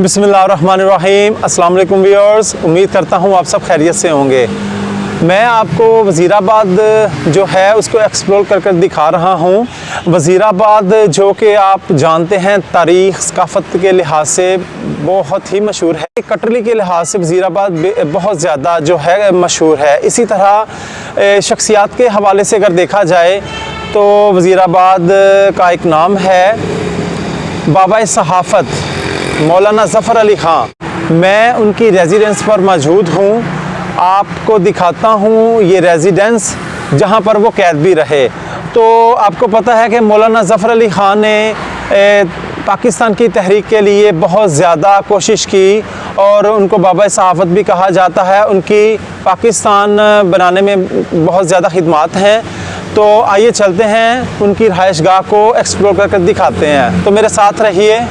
बिस्मिल्लाहिर्रहमानिर्रहीम। अस्सलाम वालेकुम व्यूअर्स, उम्मीद करता हूँ आप सब खैरियत से होंगे। मैं आपको वज़ीराबाद जो है उसको एक्सप्लोर कर दिखा रहा हूँ। वज़ीराबाद जो कि आप जानते हैं तारीख़ सकाफ़त के लिहाज से बहुत ही मशहूर है। कटरली के लिहाज से वज़ीराबाद बहुत ज़्यादा जो है मशहूर है। इसी तरह शख्सियात के हवाले से अगर देखा जाए तो वज़ीराबाद का एक नाम है बाबा सहाफ़त मौलाना ज़फ़र अली ख़ान। मैं उनकी रेजिडेंस पर मौजूद हूँ, आपको दिखाता हूँ ये रेजिडेंस जहाँ पर वो कैद भी रहे। तो आपको पता है कि मौलाना ज़फ़र अली ख़ान ने पाकिस्तान की तहरीक के लिए बहुत ज़्यादा कोशिश की और उनको बाबा सहाफ़त भी कहा जाता है। उनकी पाकिस्तान बनाने में बहुत ज़्यादा खिदमात हैं। तो आइए चलते हैं उनकी रहायशगाह को एक्सप्लोर करके दिखाते हैं। तो मेरे साथ रहिए।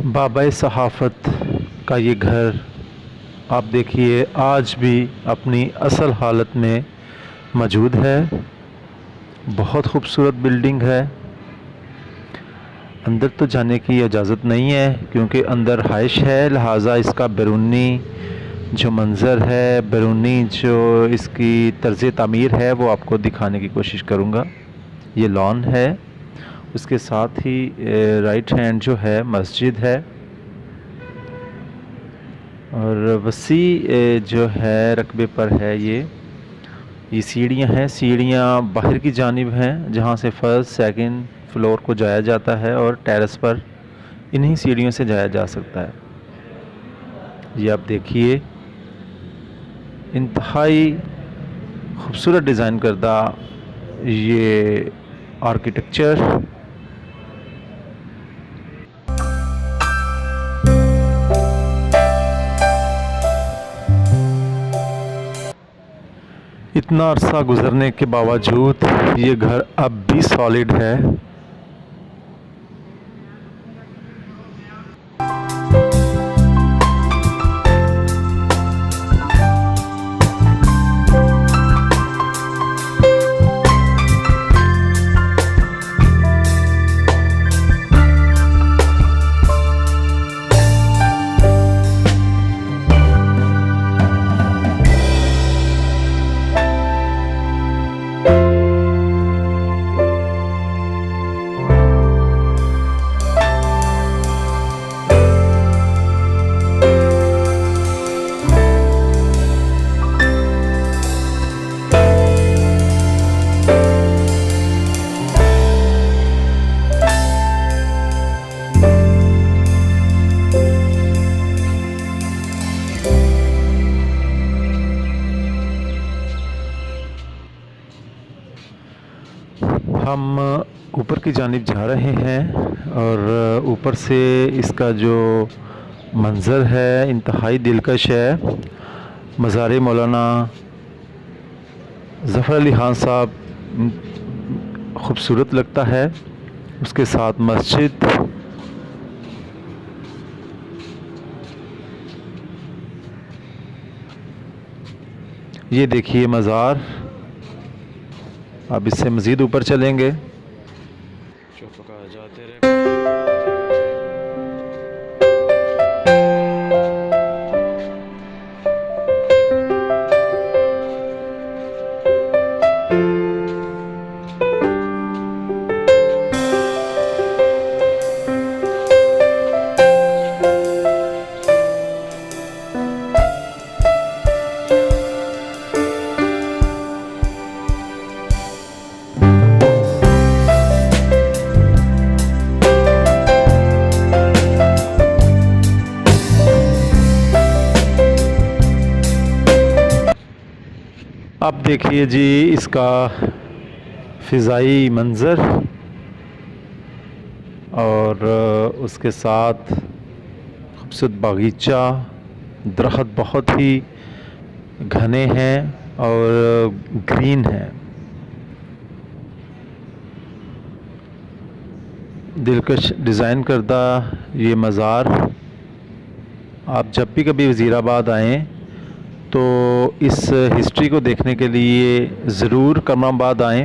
बाबा सहाफ़त का ये घर आप देखिए आज भी अपनी असल हालत में मौजूद है। बहुत खूबसूरत बिल्डिंग है। अंदर तो जाने की इजाज़त नहीं है क्योंकि अंदर हाइश है, लिहाजा इसका बैरूनी जो मंज़र है, बैरूनी जो इसकी तर्ज़ तामीर है वो आपको दिखाने की कोशिश करूँगा। ये लॉन है, उसके साथ ही राइट हैंड जो है मस्जिद है और वसी जो है रकबे पर है। ये सीढ़ियाँ हैं, सीढ़ियाँ बाहर की जानिब हैं जहाँ से फर्स्ट सेकंड फ्लोर को जाया जाता है और टेरेस पर इन्हीं सीढ़ियों से जाया जा सकता है। ये आप देखिए इंतहाई खूबसूरत डिज़ाइन करदा ये आर्किटेक्चर। इतना अरसा गुज़रने के बावजूद ये घर अब भी सॉलिड है। हम ऊपर की जानिब जा रहे हैं और ऊपर से इसका जो मंज़र है इंतहाई दिलकश है। मज़ार मौलाना ज़फ़र अली ख़ान साहब ख़ूबसूरत लगता है, उसके साथ मस्जिद। ये देखिए मज़ार। अब इससे मज़ीद ऊपर चलेंगे। अब देखिए जी इसका फ़िज़ाई मंज़र और उसके साथ खूबसूरत बागीचा, दरख्त बहुत ही घने हैं और ग्रीन हैं। दिलकश डिज़ाइन करदा ये मज़ार। आप जब भी कभी वज़ीराबाद आएँ तो इस हिस्ट्री को देखने के लिए ज़रूर कमराबाद आएँ।